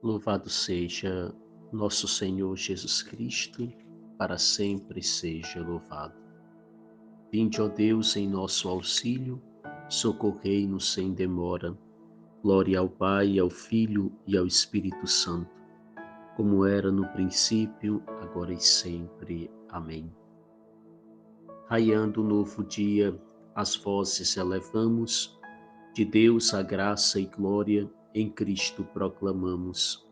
Louvado seja nosso Senhor Jesus Cristo, para sempre seja louvado. Vinde, ó Deus, em nosso auxílio, socorrei-nos sem demora. Glória ao Pai, ao Filho e ao Espírito Santo, como era no princípio, agora e sempre. Amém. Raiando o novo dia, as vozes elevamos, de Deus a graça e glória, em Cristo proclamamos.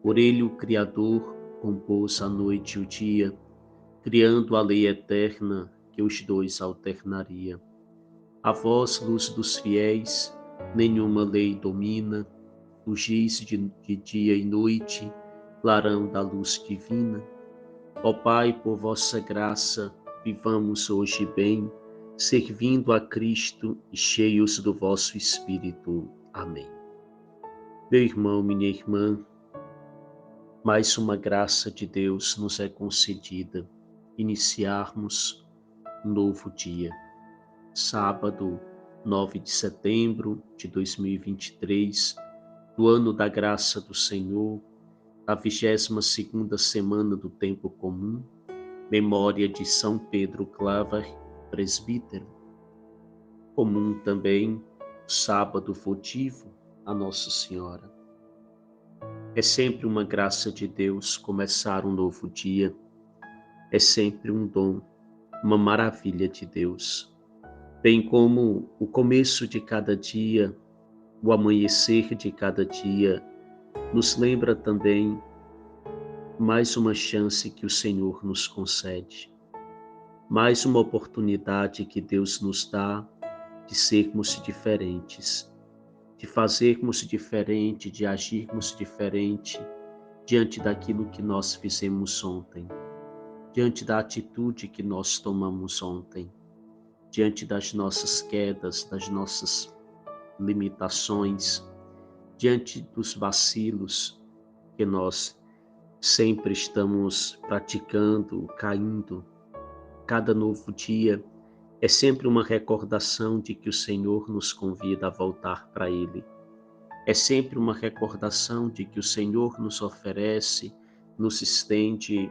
Por ele o Criador compôs a noite e o dia, criando a lei eterna que os dois alternaria. A vós, luz dos fiéis, nenhuma lei domina, fugis de dia e noite, clarão da luz divina. Ó Pai, por vossa graça, vivamos hoje bem, servindo a Cristo e cheios do vosso Espírito. Amém. Meu irmão, minha irmã, mais uma graça de Deus nos é concedida, iniciarmos um novo dia. Sábado, 9 de setembro de 2023, do ano da graça do Senhor, a 22ª semana do tempo comum, memória de São Pedro Claver, presbítero. Comum também, sábado votivo a Nossa Senhora. É sempre uma graça de Deus começar um novo dia. É sempre um dom, uma maravilha de Deus. Bem como o começo de cada dia, o amanhecer de cada dia, nos lembra também mais uma chance que o Senhor nos concede, mais uma oportunidade que Deus nos dá de sermos diferentes, de fazermos diferente, de agirmos diferente diante daquilo que nós fizemos ontem, diante da atitude que nós tomamos ontem, diante das nossas quedas, das nossas limitações, diante dos vacilos que nós sempre estamos praticando, caindo. Cada novo dia é sempre uma recordação de que o Senhor nos convida a voltar para Ele. É sempre uma recordação de que o Senhor nos oferece, nos estende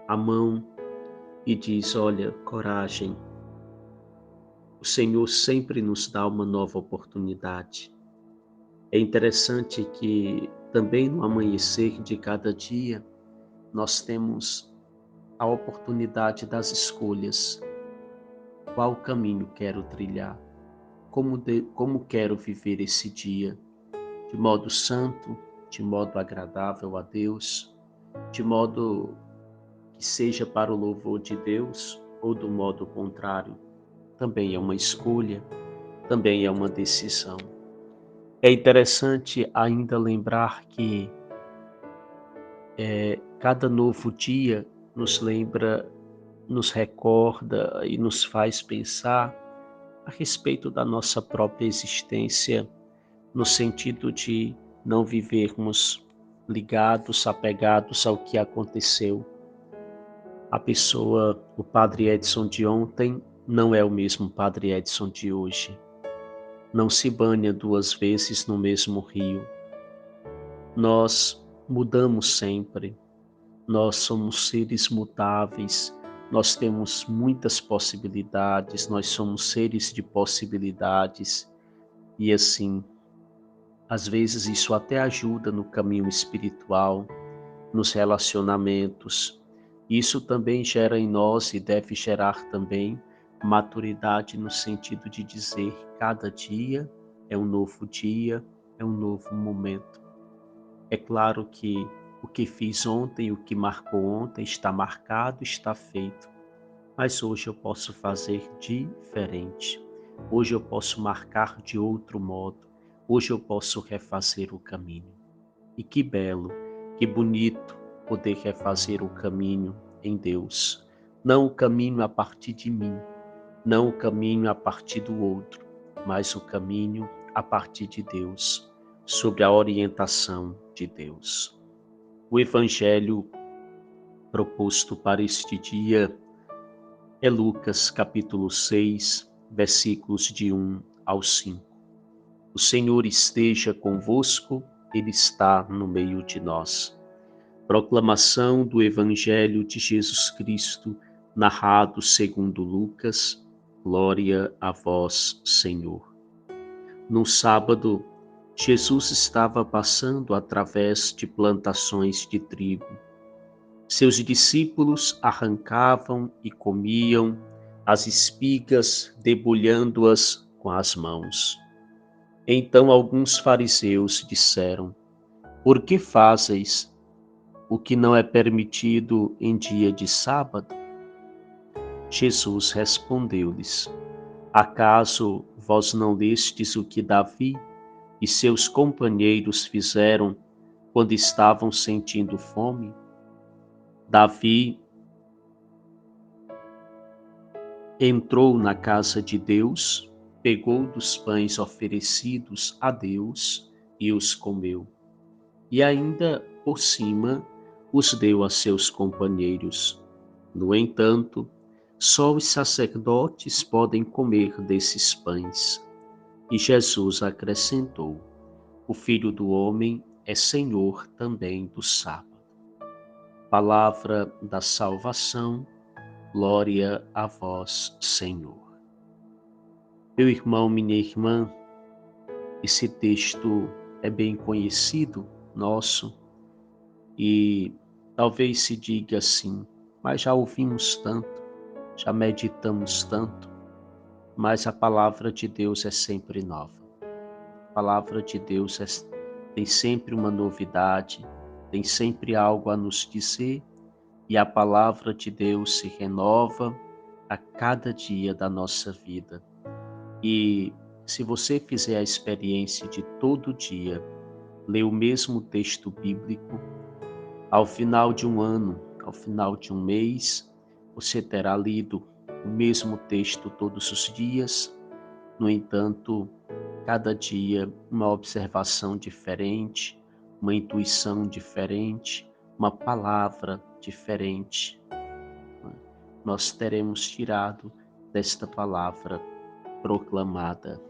a mão e diz: olha, coragem. O Senhor sempre nos dá uma nova oportunidade. É interessante que também no amanhecer de cada dia, nós temos a oportunidade das escolhas. Qual caminho quero trilhar? Como quero viver esse dia? De modo santo, de modo agradável a Deus, de modo que seja para o louvor de Deus ou do modo contrário? Também é uma escolha, também é uma decisão. É interessante ainda lembrar que cada novo dia nos lembra, nos recorda e nos faz pensar a respeito da nossa própria existência, no sentido de não vivermos ligados, apegados ao que aconteceu. O Padre Edson de ontem não é o mesmo Padre Edson de hoje. Não se banha duas vezes no mesmo rio. Nós mudamos sempre. Nós somos seres mutáveis, nós temos muitas possibilidades, nós somos seres de possibilidades e assim, às vezes isso até ajuda no caminho espiritual, nos relacionamentos. Isso também gera em nós e deve gerar também maturidade no sentido de dizer cada dia é um novo dia, é um novo momento. É claro que o que fiz ontem, o que marcou ontem, está marcado, está feito. Mas hoje eu posso fazer diferente. Hoje eu posso marcar de outro modo. Hoje eu posso refazer o caminho. E que belo, que bonito poder refazer o caminho em Deus. Não o caminho a partir de mim, não o caminho a partir do outro, mas o caminho a partir de Deus, sob a orientação de Deus. O evangelho proposto para este dia é Lucas capítulo 6, versículos de 1 ao 5. O Senhor esteja convosco, Ele está no meio de nós. Proclamação do Evangelho de Jesus Cristo, narrado segundo Lucas. Glória a vós, Senhor. No sábado, Jesus estava passando através de plantações de trigo. Seus discípulos arrancavam e comiam as espigas, debulhando-as com as mãos. Então alguns fariseus disseram: Por que fazeis o que não é permitido em dia de sábado? Jesus respondeu-lhes: Acaso vós não lestes o que Davi e seus companheiros fizeram quando estavam sentindo fome? Davi entrou na casa de Deus, pegou dos pães oferecidos a Deus e os comeu, e ainda por cima os deu a seus companheiros. No entanto, só os sacerdotes podem comer desses pães. E Jesus acrescentou: O Filho do Homem é Senhor também do sábado. Palavra da salvação, glória a vós, Senhor. Meu irmão, minha irmã, esse texto é bem conhecido nosso e talvez se diga assim, mas já ouvimos tanto, já meditamos tanto, mas a palavra de Deus é sempre nova. A palavra de Deus tem sempre uma novidade, tem sempre algo a nos dizer, e a palavra de Deus se renova a cada dia da nossa vida. E se você fizer a experiência de todo dia ler o mesmo texto bíblico, ao final de um ano, ao final de um mês, você terá lido o mesmo texto todos os dias. No entanto, cada dia uma observação diferente, uma intuição diferente, uma palavra diferente. Nós teremos tirado desta palavra proclamada.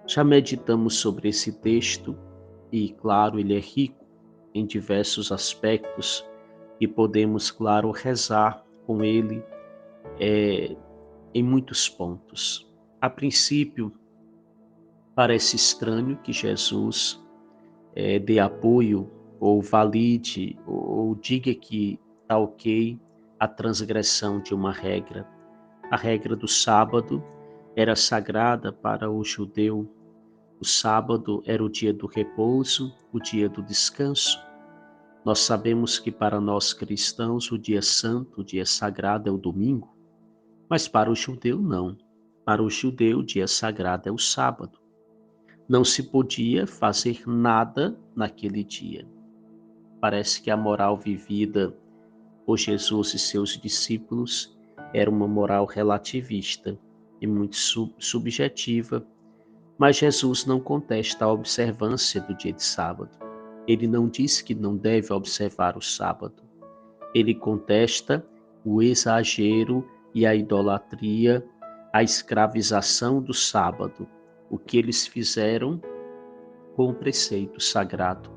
Já meditamos sobre esse texto e, claro, ele é rico em diversos aspectos e podemos, claro, rezar com ele em muitos pontos. A princípio, parece estranho que Jesus dê apoio ou valide ou diga que está ok a transgressão de uma regra. A regra do sábado era sagrada para o judeu. O sábado era o dia do repouso, o dia do descanso. Nós sabemos que para nós cristãos o dia santo, o dia sagrado é o domingo, mas para o judeu não. Para o judeu o dia sagrado é o sábado. Não se podia fazer nada naquele dia. Parece que a moral vivida por Jesus e seus discípulos era uma moral relativista e muito subjetiva, mas Jesus não contesta a observância do dia de sábado. Ele não diz que não deve observar o sábado. Ele contesta o exagero e a idolatria, a escravização do sábado, o que eles fizeram com o preceito sagrado.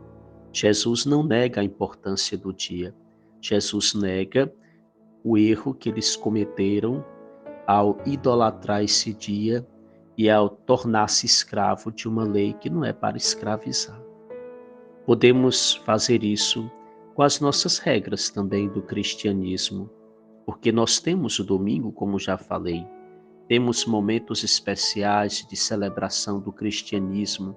Jesus não nega a importância do dia. Jesus nega o erro que eles cometeram ao idolatrar esse dia e ao tornar-se escravo de uma lei que não é para escravizar. Podemos fazer isso com as nossas regras também do cristianismo, porque nós temos o domingo, como já falei, temos momentos especiais de celebração do cristianismo.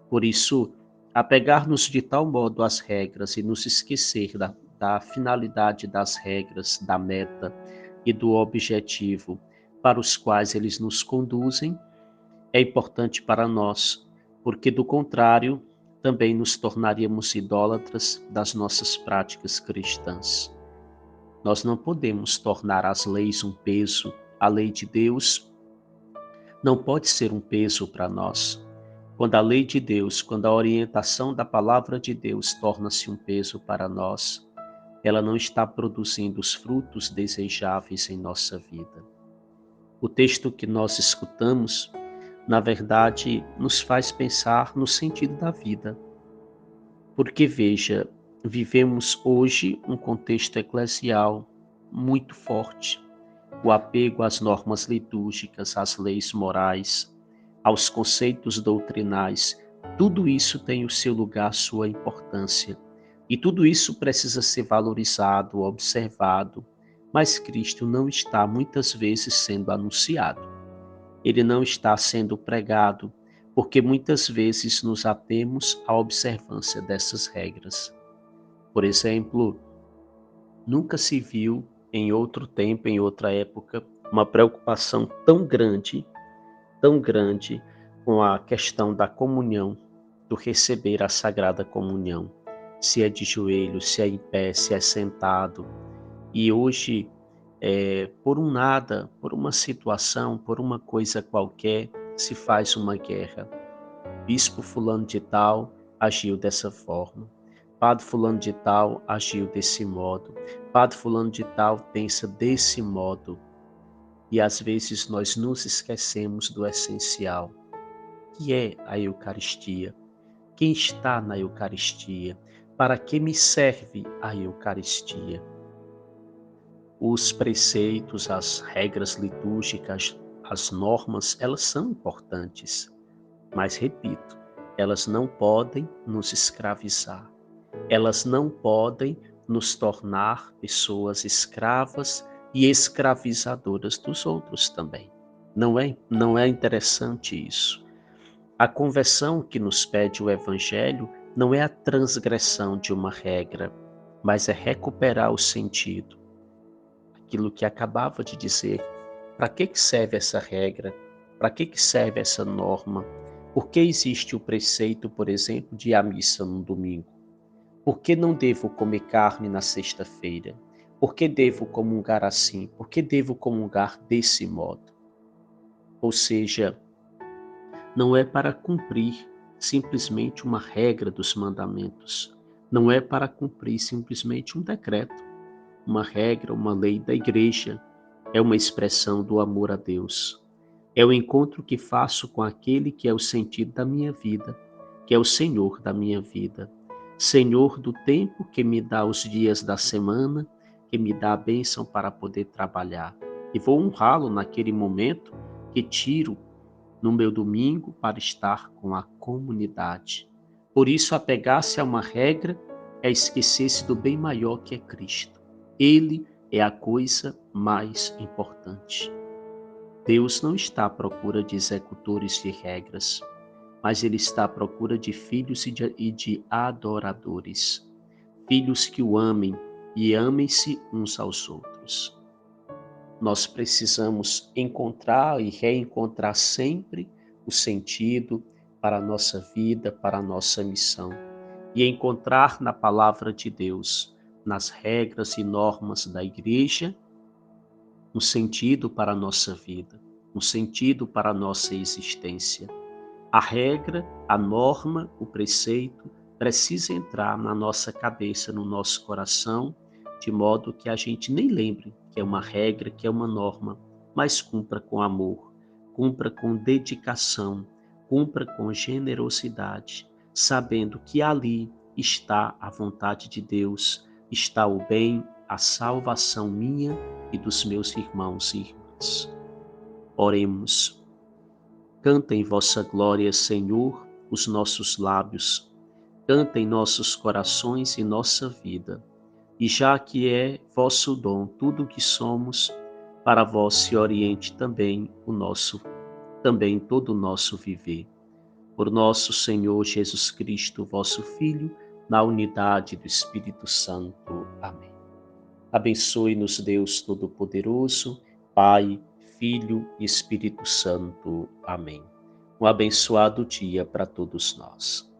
Por isso, apegar-nos de tal modo às regras e nos esquecer da finalidade das regras, da meta e do objetivo para os quais eles nos conduzem, é importante para nós, porque do contrário, também nos tornaríamos idólatras das nossas práticas cristãs. Nós não podemos tornar as leis um peso. A lei de Deus não pode ser um peso para nós. Quando a lei de Deus, quando a orientação da palavra de Deus torna-se um peso para nós, ela não está produzindo os frutos desejáveis em nossa vida. O texto que nós escutamos, na verdade, nos faz pensar no sentido da vida. Porque, veja, vivemos hoje um contexto eclesial muito forte. O apego às normas litúrgicas, às leis morais, aos conceitos doutrinais, tudo isso tem o seu lugar, sua importância. E tudo isso precisa ser valorizado, observado, mas Cristo não está muitas vezes sendo anunciado. Ele não está sendo pregado, porque muitas vezes nos atemos à observância dessas regras. Por exemplo, nunca se viu em outro tempo, em outra época, uma preocupação tão grande com a questão da comunhão, do receber a Sagrada Comunhão, se é de joelhos, se é em pé, se é sentado. E hoje, por um nada, por uma situação, por uma coisa qualquer, se faz uma guerra. Bispo fulano de tal agiu dessa forma. Padre fulano de tal agiu desse modo. Padre fulano de tal pensa desse modo. E às vezes nós nos esquecemos do essencial, que é a Eucaristia. Quem está na Eucaristia? Para que me serve a Eucaristia? Os preceitos, as regras litúrgicas, as normas, elas são importantes, mas repito, elas não podem nos escravizar. Elas não podem nos tornar pessoas escravas e escravizadoras dos outros também. Não é interessante isso. A conversão que nos pede o Evangelho não é a transgressão de uma regra, mas é recuperar o sentido. Aquilo que acabava de dizer. Para que serve essa regra? Para que serve essa norma? Por que existe o preceito, por exemplo, de ir à missa no domingo? Por que não devo comer carne na sexta-feira? Por que devo comungar assim? Por que devo comungar desse modo? Ou seja, não é para cumprir simplesmente uma regra dos mandamentos. Não é para cumprir simplesmente um decreto, uma regra, uma lei da igreja. É uma expressão do amor a Deus. É o encontro que faço com aquele que é o sentido da minha vida, que é o Senhor da minha vida. Senhor do tempo que me dá os dias da semana, que me dá a bênção para poder trabalhar. E vou honrá-lo naquele momento que tiro no meu domingo para estar com a comunidade. Por isso, apegar-se a uma regra é esquecer-se do bem maior que é Cristo. Ele é a coisa mais importante. Deus não está à procura de executores de regras, mas Ele está à procura de filhos e de adoradores. Filhos que o amem e amem-se uns aos outros. Nós precisamos encontrar e reencontrar sempre o sentido para a nossa vida, para a nossa missão. E encontrar na palavra de Deus, nas regras e normas da igreja, um sentido para a nossa vida, um sentido para a nossa existência. A regra, a norma, o preceito precisa entrar na nossa cabeça, no nosso coração, de modo que a gente nem lembre que é uma regra, que é uma norma, mas cumpra com amor, cumpra com dedicação, cumpra com generosidade, sabendo que ali está a vontade de Deus, está o bem, a salvação minha e dos meus irmãos e irmãs. Oremos. Canta em vossa glória, Senhor, os nossos lábios, canta em nossos corações e nossa vida. E já que é vosso dom tudo o que somos, para vós se oriente também todo o nosso viver. Por nosso Senhor Jesus Cristo, vosso Filho, na unidade do Espírito Santo. Amém. Abençoe-nos Deus Todo-Poderoso, Pai, Filho e Espírito Santo. Amém. Um abençoado dia para todos nós.